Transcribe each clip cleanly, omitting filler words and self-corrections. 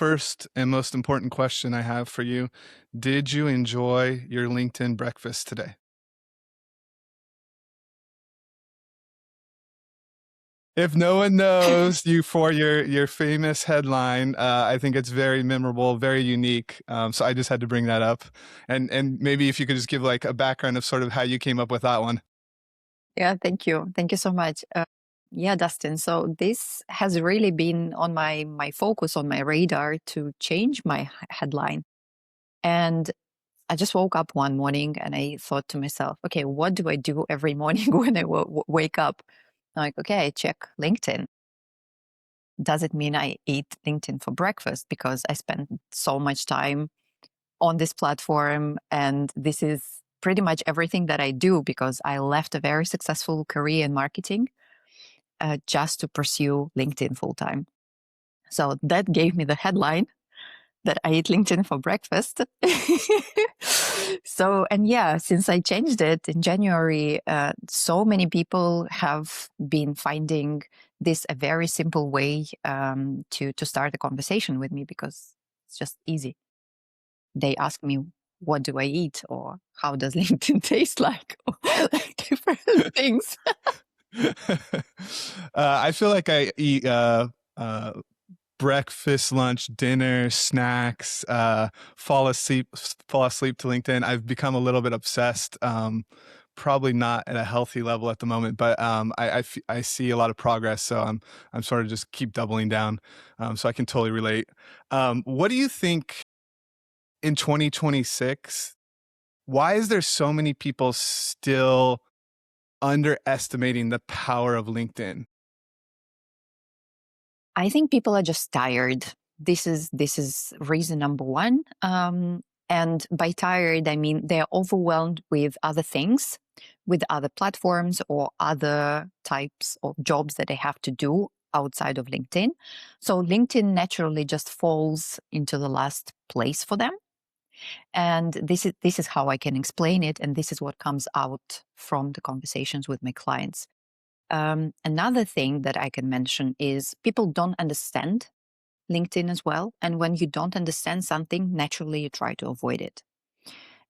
first and most important question I have for you. Did you enjoy your LinkedIn breakfast today? If no one knows you for your famous headline, I think it's very memorable, very unique. So I just had to bring that up, and maybe if you could just give like a background of sort of how you came up with that one. Yeah, thank you. Thank you so much. Yeah, Dustin. So this has really been on my focus on my radar to change my headline. And I just woke up one morning and I thought to myself, okay, what do I do every morning when I wake up? I'm like, okay, I check LinkedIn. Does it mean I eat LinkedIn for breakfast? Because I spend so much time on this platform, and this is pretty much everything that I do because I left a very successful career in marketing just to pursue LinkedIn full time. So that gave me the headline that I eat LinkedIn for breakfast. So, and yeah, since I changed it in January, so many people have been finding this a very simple way to start a conversation with me because it's just easy. They ask me, what do I eat? Or how does LinkedIn taste like? Or like different things. I feel like I eat uh, breakfast, lunch, dinner, snacks, fall asleep to LinkedIn. I've become a little bit obsessed. Probably not at a healthy level at the moment, but I see a lot of progress, so I'm sort of just keep doubling down. So I can totally relate. What do you think in 2026? Why is there so many people still underestimating the power of LinkedIn? I think people are just tired. This is reason number one. And by tired, I mean they're overwhelmed with other things, with other platforms or other types of jobs that they have to do outside of LinkedIn. So LinkedIn naturally just falls into the last place for them. And this is how I can explain it, and this is what comes out from the conversations with my clients. Another thing that I can mention is people don't understand LinkedIn as well. And when you don't understand something, naturally you try to avoid it.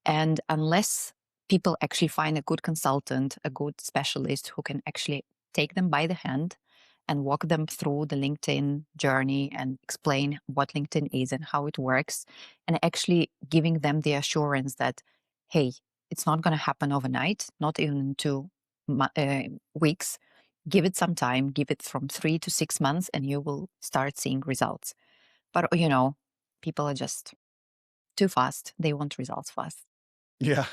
And unless people actually find a good consultant, a good specialist who can actually take them by the hand and walk them through the LinkedIn journey and explain what LinkedIn is and how it works, and actually giving them the assurance that, hey, it's not going to happen overnight, not even in 2 weeks. Give it some time, give it from 3 to 6 months, and you will start seeing results. But, people are just too fast. They want results fast. Yeah.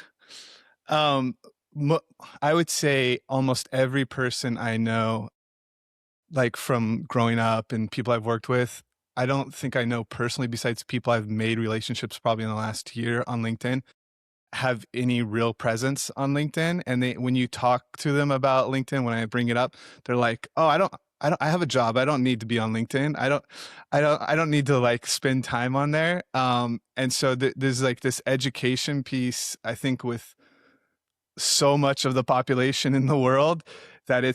Um, mo I would say almost every person I know, like from growing up and people I've worked with, I don't think I know personally, besides people I've made relationships probably in the last year on LinkedIn, have any real presence on LinkedIn. And when you talk to them about LinkedIn, when I bring it up, they're like, "Oh, I have a job. I don't need to be on LinkedIn. I don't need to like spend time on there." And so there's like this education piece, I think, with so much of the population in the world that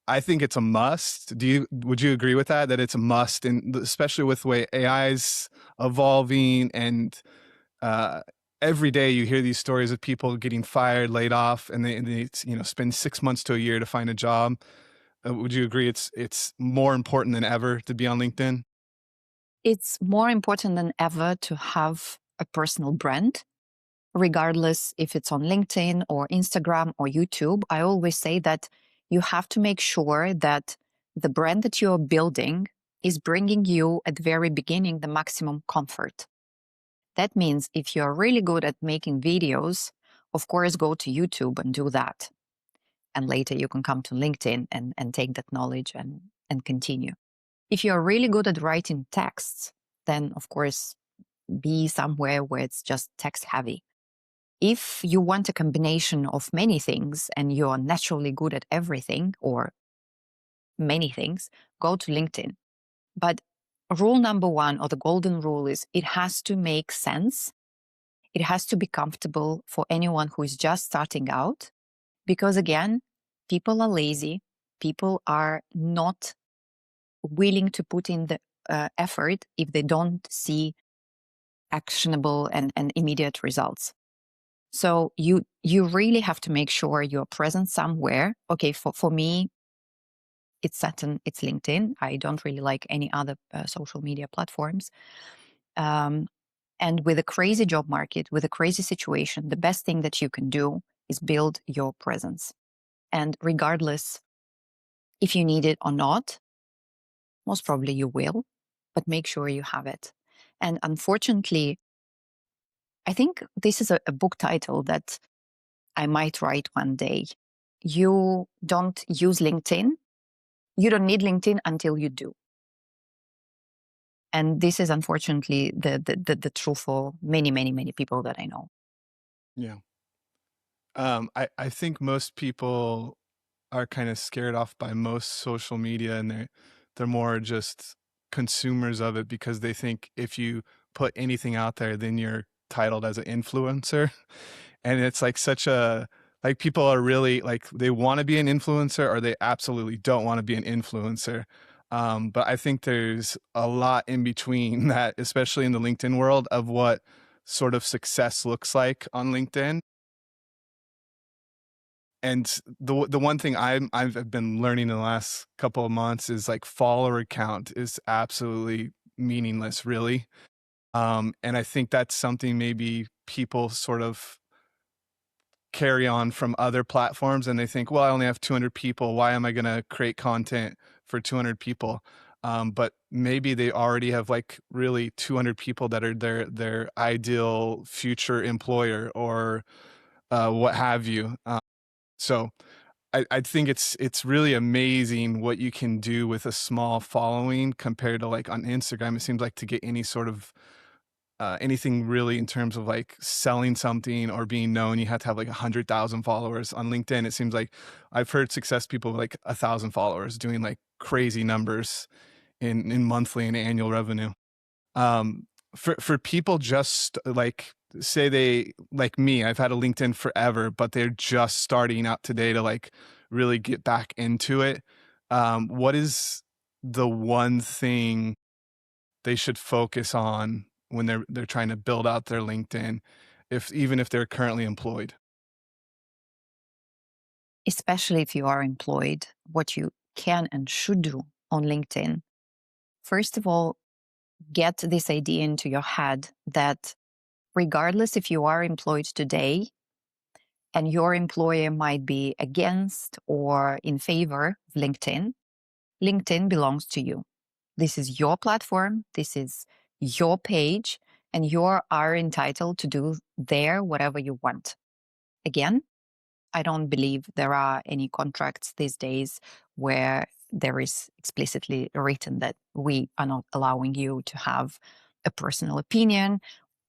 I think it's a must. Would you agree with that? That it's a must, and especially with the way AI's evolving, and uh, every day you hear these stories of people getting fired, laid off, and they spend 6 months to a year to find a job. Would you agree it's more important than ever to be on LinkedIn? It's more important than ever to have a personal brand, regardless if it's on LinkedIn or Instagram or YouTube. I always say that you have to make sure that the brand that you're building is bringing you at the very beginning the maximum comfort. That means if you're really good at making videos, of course, go to YouTube and do that. And later you can come to LinkedIn and take that knowledge and continue. If you're really good at writing texts, then of course, be somewhere where it's just text heavy. If you want a combination of many things and you're naturally good at everything or many things, go to LinkedIn. But rule number one, or the golden rule, is it has to make sense. It has to be comfortable for anyone who is just starting out. Because again, people are lazy. People are not willing to put in the effort if they don't see actionable and immediate results. So you really have to make sure you're present somewhere. Okay, for me, it's LinkedIn. I don't really like any other social media platforms. Um, and with a crazy job market, with a crazy situation, the best thing that you can do is build your presence. And regardless if you need it or not, most probably you will, but make sure you have it. And unfortunately, I think this is a book title that I might write one day. You don't use LinkedIn. You don't need LinkedIn until you do. And this is unfortunately the truth for many, many, many people that I know. Yeah. I think most people are kind of scared off by most social media, and they're more just consumers of it because they think if you put anything out there, then you're titled as an influencer. And it's like such a like people are really like they want to be an influencer or they absolutely don't want to be an influencer. But I think there's a lot in between that, especially in the LinkedIn world, of what sort of success looks like on LinkedIn. And the one thing I've been learning in the last couple of months is like follower count is absolutely meaningless, really. And I think that's something maybe people sort of carry on from other platforms and they think, well, I only have 200 people. Why am I going to create content for 200 people? But maybe they already have like really 200 people that are their ideal future employer or what have you. So I think it's really amazing what you can do with a small following compared to like on Instagram. It seems like to get any sort of anything really in terms of like selling something or being known, you have to have like 100,000 followers. On LinkedIn, it seems like I've heard success people with like 1,000 followers doing like crazy numbers in monthly and annual revenue. Um, for people just like say they like me, I've had a LinkedIn forever, but they're just starting out today to like really get back into it. What is the one thing they should focus on when they're trying to build out their LinkedIn, if even if they're currently employed? Especially if you are employed, what you can and should do on LinkedIn. First of all, get this idea into your head that regardless if you are employed today and your employer might be against or in favor of LinkedIn, LinkedIn belongs to you. This is your platform, this is your page, and you are entitled to do there whatever you want. Again, I don't believe there are any contracts these days where there is explicitly written that we are not allowing you to have a personal opinion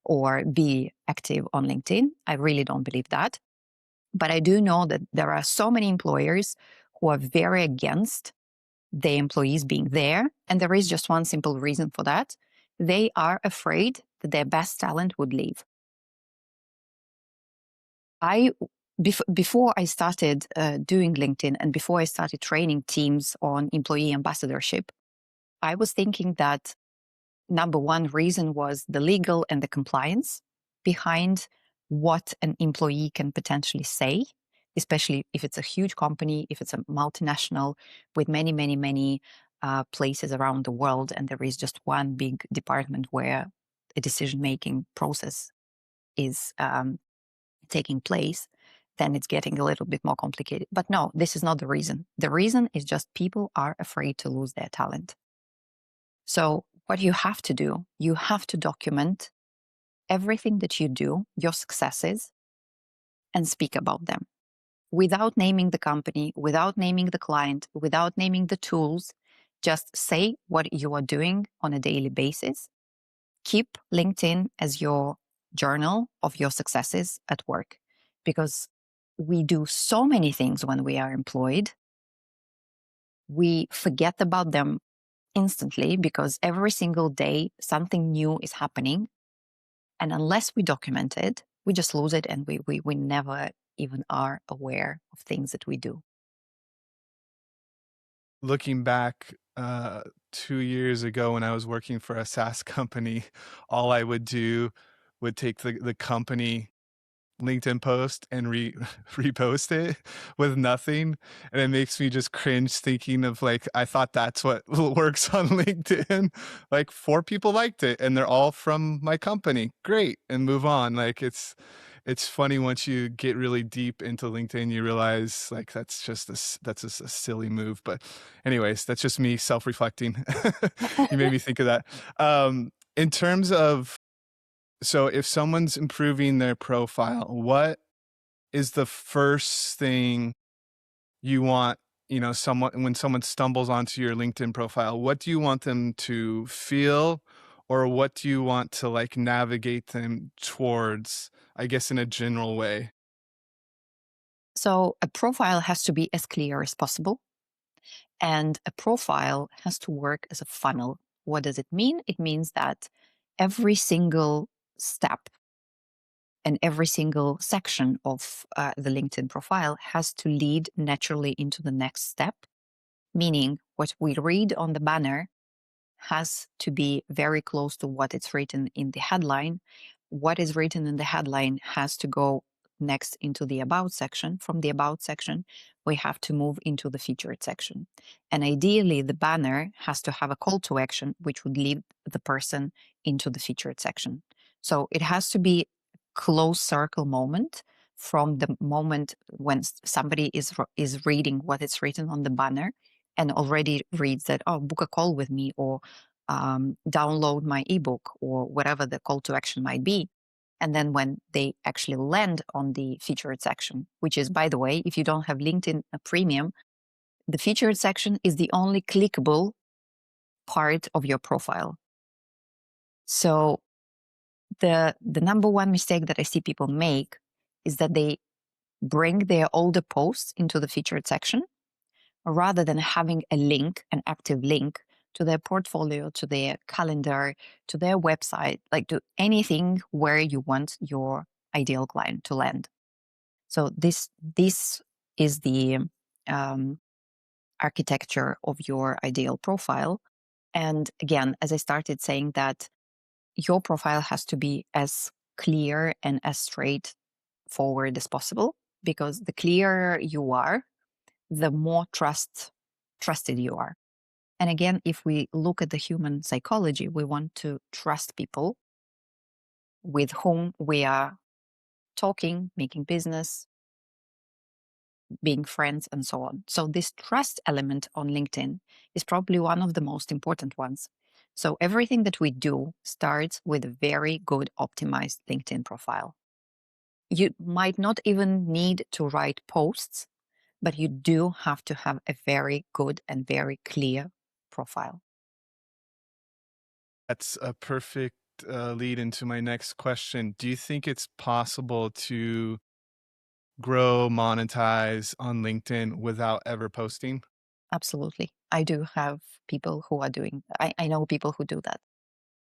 or be active on LinkedIn. I really don't believe that. But I do know that there are so many employers who are very against their employees being there. And there is just one simple reason for that. They are afraid that their best talent would leave. I before I started doing LinkedIn and before I started training teams on employee ambassadorship, I was thinking that number one reason was the legal and the compliance behind what an employee can potentially say, especially if it's a huge company, if it's a multinational with many, many, many places around the world, and there is just one big department where a decision-making process is taking place, then it's getting a little bit more complicated. But no, this is not the reason. The reason is just people are afraid to lose their talent. So what you have to do, you have to document everything that you do, your successes, and speak about them without naming the company, without naming the client, without naming the tools. Just say what you are doing on a daily basis. Keep LinkedIn as your journal of your successes at work, because we do so many things when we are employed. We forget about them instantly because every single day something new is happening. And unless we document it, we just lose it and we never even are aware of things that we do. Looking back, 2 years ago when I was working for a SaaS company, all I would do would take the company LinkedIn post and repost it with nothing, and it makes me just cringe thinking of, like, I thought that's what works on LinkedIn. Like, 4 people liked it, and they're all from my company. Great, and move on. Like, it's funny once you get really deep into LinkedIn, you realize, like, that's just a silly move, but anyways, that's just me self-reflecting. You made me think of that. In terms of so if someone's improving their profile, what is the first thing you want, someone when someone stumbles onto your LinkedIn profile, what do you want them to feel or what do you want to like navigate them towards, I guess in a general way? So a profile has to be as clear as possible, and a profile has to work as a funnel. What does it mean? It means that every single step and every single section of the LinkedIn profile has to lead naturally into the next step, meaning what we read on the banner has to be very close to what is written in the headline. What is written in the headline has to go next into the about section. From the about section, we have to move into the featured section. And ideally, the banner has to have a call to action, which would lead the person into the featured section. So it has to be a close circle moment from the moment when somebody is reading what is written on the banner and already reads that, oh, book a call with me, or download my ebook, or whatever the call to action might be. And then when they actually land on the featured section, which is, by the way, if you don't have LinkedIn Premium, the featured section is the only clickable part of your profile. So the number one mistake that I see people make is that they bring their older posts into the featured section rather than having a link, an active link to their portfolio, to their calendar, to their website, like to anything where you want your ideal client to land. So this is the um, architecture of your ideal profile. And again, as I started saying, that your profile has to be as clear and as straightforward as possible, because the clearer you are, the more trusted you are. And again, if we look at the human psychology, we want to trust people with whom we are talking, making business, being friends, and so on. So this trust element on LinkedIn is probably one of the most important ones. So everything that we do starts with a very good optimized LinkedIn profile. You might not even need to write posts, but you do have to have a very good and very clear profile. That's a perfect lead into my next question. Do you think it's possible to grow, monetize on LinkedIn without ever posting? Absolutely. I do have people who are doing, I know people who do that.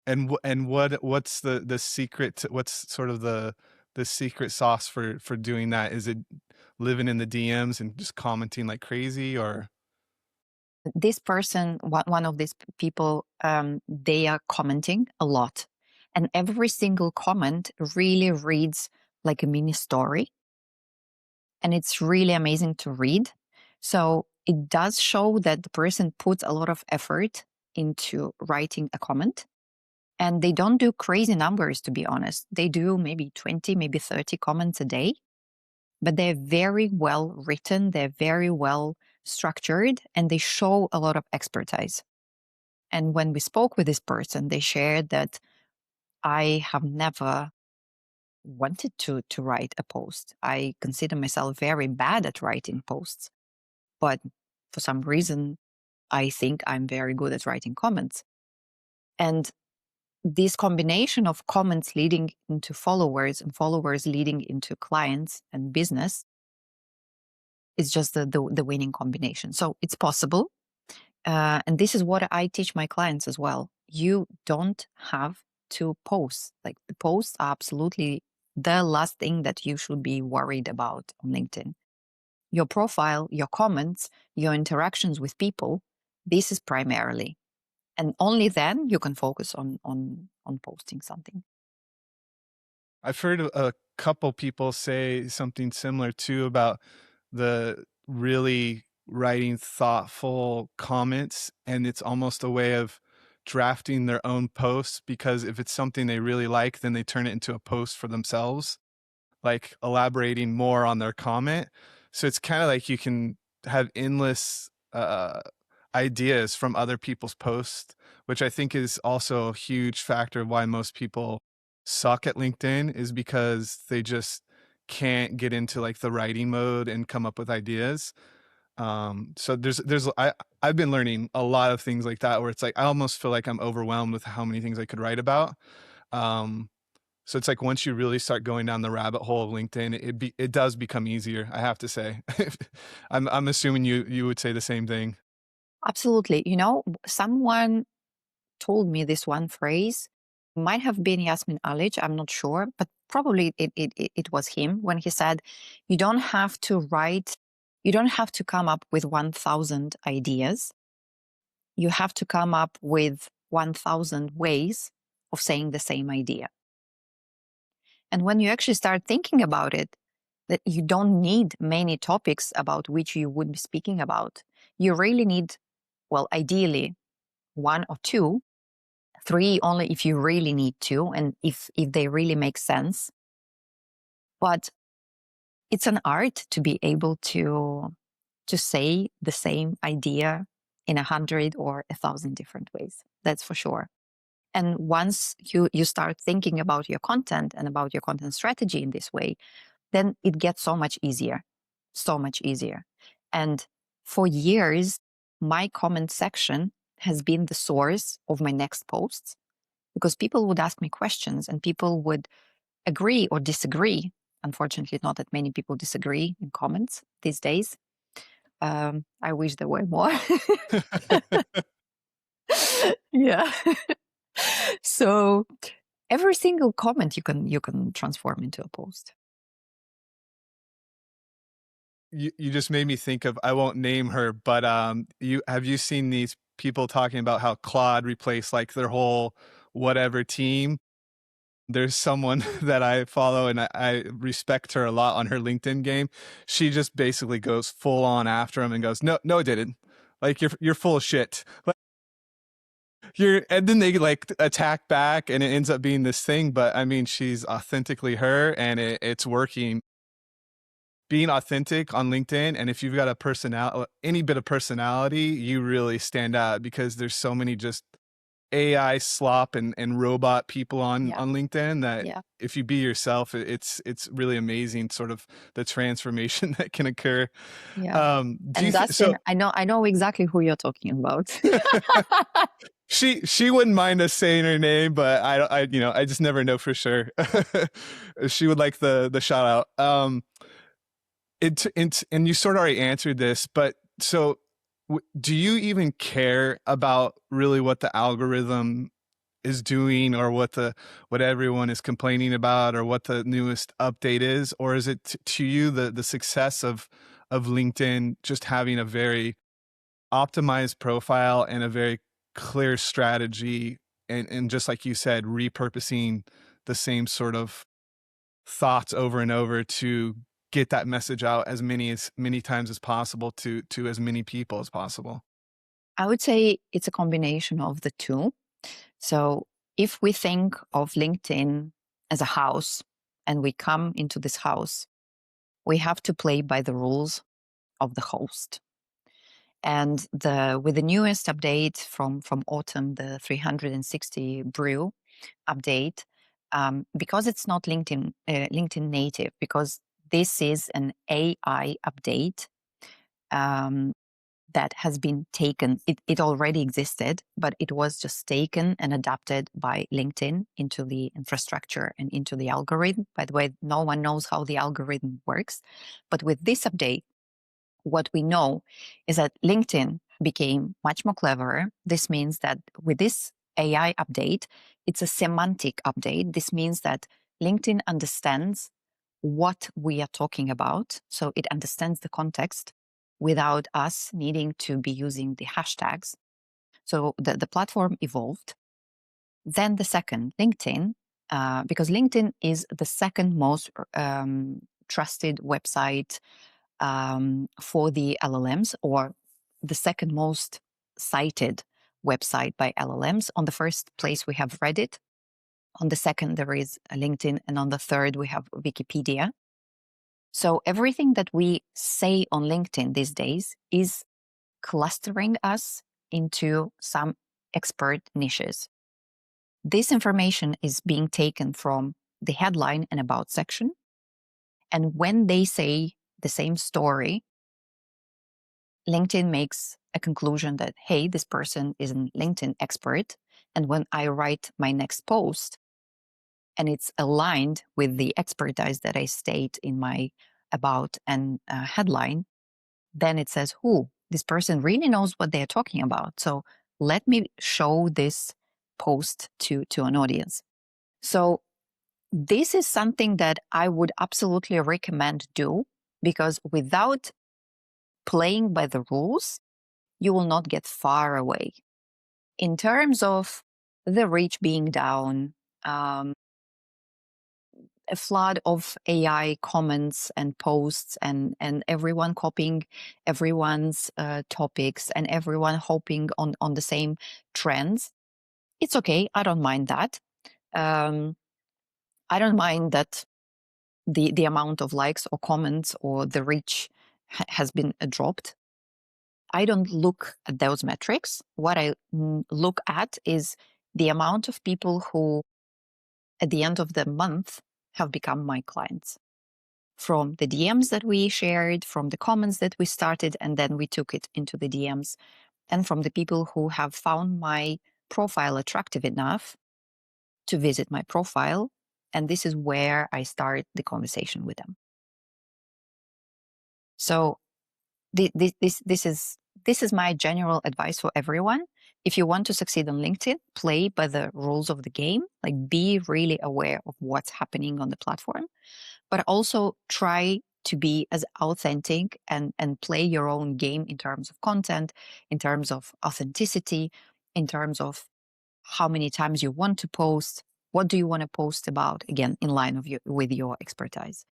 And what's the secret what's sort of the secret sauce for doing that? Is it living in the DMs and just commenting like crazy or This person, one of these people, they are commenting a lot. And every single comment really reads like a mini story. And it's really amazing to read. So it does show that the person puts a lot of effort into writing a comment. And they don't do crazy numbers, to be honest. They do maybe 20, maybe 30 comments a day, but they're very well written, they're very well structured, and they show a lot of expertise. And when we spoke with this person, they shared that I have never wanted to write a post. I consider myself very bad at writing posts, but for some reason, I think I'm very good at writing comments. And this combination of comments leading into followers and followers leading into clients and business is just the winning combination. So it's possible. And this is what I teach my clients as well. You don't have to post. Like, the posts are absolutely the last thing that you should be worried about on LinkedIn. Your profile, your comments, your interactions with people, this is primarily. And only then you can focus on posting something. I've heard a couple people say something similar too about the really writing thoughtful comments, and it's almost a way of drafting their own posts because if it's something they really like, then they turn it into a post for themselves, like elaborating more on their comment. So it's kind of like you can have endless ideas from other people's posts, which I think is also a huge factor of why most people suck at LinkedIn is because they just can't get into like the writing mode and come up with ideas. So I've been learning a lot of things like that where it's like I almost feel like I'm overwhelmed with how many things I could write about. Um, so it's like once you really start going down the rabbit hole of LinkedIn, it does become easier, I have to say. I'm assuming you would say the same thing. Absolutely. Someone told me this one phrase, might have been Yasmin Alic, I'm not sure, but probably it was him when he said, you don't have to write, you don't have to come up with 1,000 ideas. You have to come up with 1,000 ways of saying the same idea. And when you actually start thinking about it, that you don't need many topics about which you would be speaking about. You really need, well, ideally, one or two, three only if you really need to, and if they really make sense. But it's an art to be able to say the same idea in 100 or 1,000 different ways. That's for sure. And once you start thinking about your content and about your content strategy in this way, then it gets so much easier, so much easier. And for years, my comment section has been the source of my next posts because people would ask me questions and people would agree or disagree. Unfortunately, not that many people disagree in comments these days. I wish there were more. Yeah. So every single comment you can transform into a post. You just made me think of I won't name her, but you seen these people talking about how Claude replaced like their whole whatever team? There's someone that I follow and I respect her a lot on her LinkedIn game. She just basically goes full on after him and goes, "No, no, it didn't. Like you're full of shit." Like, and then they like attack back and it ends up being this thing. But I mean, she's authentically her and it's working. Being authentic on LinkedIn, and if you've got a personality, any bit of personality, you really stand out because there's so many just AI slop and robot people Yeah, on LinkedIn that yeah, if you be yourself, it's really amazing, sort of the transformation that can occur. yeah. Do you And think so? Dustin, I know exactly who you're talking about. She wouldn't mind us saying her name, but I just never know for sure. She would like the shout out. And you sort of already answered this, but so do you even care about really what the algorithm is doing or what everyone is complaining about or what the newest update is, or is it to you the success of LinkedIn just having a very optimized profile and a very clear strategy and just like you said repurposing the same sort of thoughts over and over to get that message out as many times as possible to as many people as possible? I would say it's a combination of the two. So if we think of LinkedIn as a house and we come into this house, we have to play by the rules of the host. And with the newest update from autumn, the 360 brew update, because it's not LinkedIn native, because this is an AI update, um, that has been taken. It already existed, but it was just taken and adapted by LinkedIn into the infrastructure and into the algorithm. By the way, no one knows how the algorithm works. But with this update, what we know is that LinkedIn became much more clever. This means that with this AI update, it's a semantic update. This means that LinkedIn understands what we are talking about. So it understands the context without us needing to be using the hashtags. So the platform evolved. Then the second, LinkedIn, because LinkedIn is the second most trusted website for the LLMs, or the second most cited website by LLMs. On the first place, we have Reddit. On the second, there is LinkedIn. And on the third, we have Wikipedia. So everything that we say on LinkedIn these days is clustering us into some expert niches. This information is being taken from the headline and about section. And when they say the same story, LinkedIn makes a conclusion that, hey, this person is a LinkedIn expert. And when I write my next post and it's aligned with the expertise that I state in my about and headline, then it says, this person really knows what they're talking about. So let me show this post to an audience. So this is something that I would absolutely recommend do, because without playing by the rules, you will not get far away. In terms of the reach being down, a flood of AI comments and posts, and everyone copying everyone's topics, and everyone hoping on the same trends. It's okay. I don't mind that. I don't mind that the amount of likes or comments or the reach has been dropped. I don't look at those metrics. What I look at is the amount of people who, at the end of the month, have become my clients. From the DMs that we shared, from the comments that we started, and then we took it into the DMs, and from the people who have found my profile attractive enough to visit my profile. And this is where I start the conversation with them. So this is my general advice for everyone. If you want to succeed on LinkedIn, play by the rules of the game, like be really aware of what's happening on the platform, but also try to be as authentic and play your own game in terms of content, in terms of authenticity, in terms of how many times you want to post, what do you want to post about, again, in line with your expertise.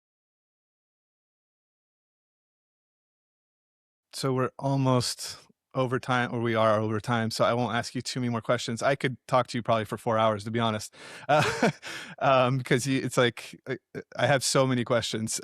So we're almost over time, or we are over time. So I won't ask you too many more questions. I could talk to you probably for 4 hours, to be honest, because it's like I have so many questions.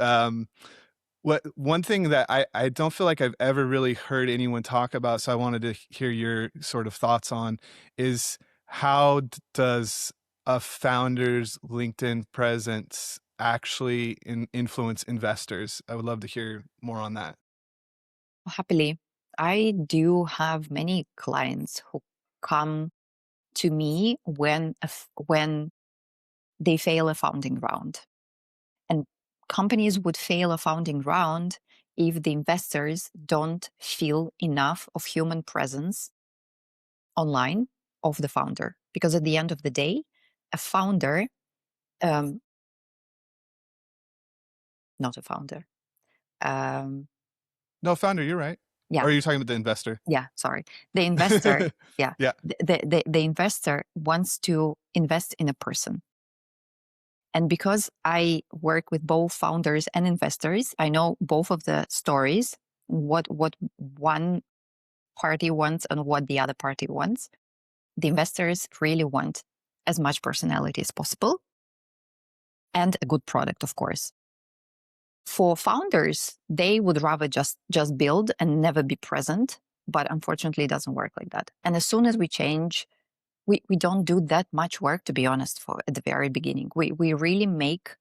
What one thing that I don't feel like I've ever really heard anyone talk about, so I wanted to hear your sort of thoughts on, is how does a founder's LinkedIn presence actually influence investors? I would love to hear more on that. Happily, I do have many clients who come to me when they fail a founding round. And companies would fail a founding round if the investors don't feel enough of human presence online of the founder. Because at the end of the day, a founder, um, not a founder, um, No, founder, you're right. yeah, Or are you talking about the investor? yeah, sorry. The investor, yeah, Yeah. the investor wants to invest in a person. And because I work with both founders and investors, I know both of the stories, what one party wants and what the other party wants. The investors really want as much personality as possible and a good product, of course. For founders, they would rather just build and never be present, but unfortunately it doesn't work like that. And as soon as we change, we don't do that much work, to be honest, for at the very beginning. We really make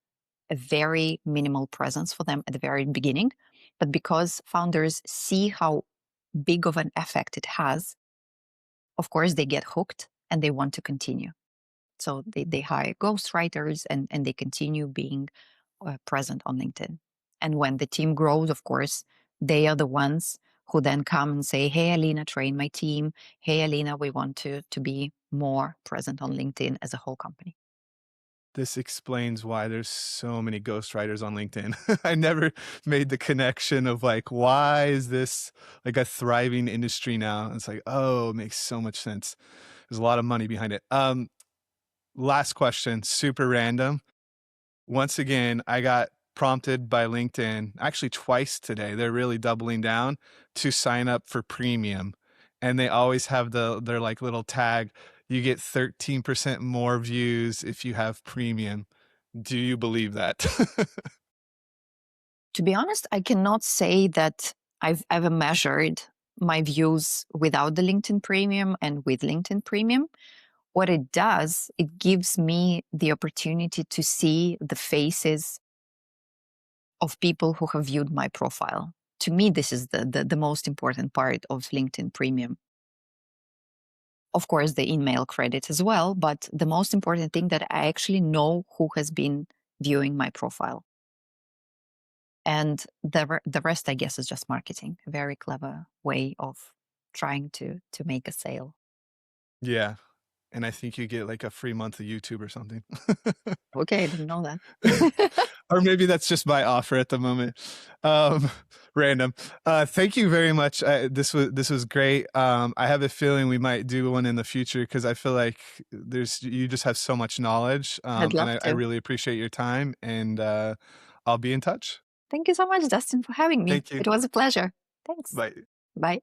a very minimal presence for them at the very beginning. But because founders see how big of an effect it has, of course, they get hooked and they want to continue. So they hire ghostwriters and they continue being present on LinkedIn. And when the team grows, of course, they are the ones who then come and say, hey, Alina, train my team. Hey, Alina, we want to be more present on LinkedIn as a whole company. This explains why there's so many ghostwriters on LinkedIn. I never made the connection of like, why is this like a thriving industry now? It's like, oh, it makes so much sense. There's a lot of money behind it. Last question, super random. Once again, I got prompted by LinkedIn, actually twice today. They're really doubling down to sign up for premium. And they always have their like little tag, you get 13% more views if you have premium. Do you believe that? To be honest, I cannot say that I've ever measured my views without the LinkedIn Premium and with LinkedIn Premium. What it does, it gives me the opportunity to see the faces of people who have viewed my profile. To me, this is the most important part of LinkedIn Premium. Of course, the email credit as well, but the most important thing that I actually know who has been viewing my profile. And the rest, I guess, is just marketing. A very clever way of trying to make a sale. Yeah. And I think you get like a free month of YouTube or something. Okay, I didn't know that. Or maybe that's just my offer at the moment. Um, random. Thank you very much. This was great. I have a feeling we might do one in the future because I feel like you just have so much knowledge, I'd and love I to. really appreciate your time. And I'll be in touch. Thank you so much, Dustin, for having me. Thank you. It was a pleasure. Thanks. Bye. Bye.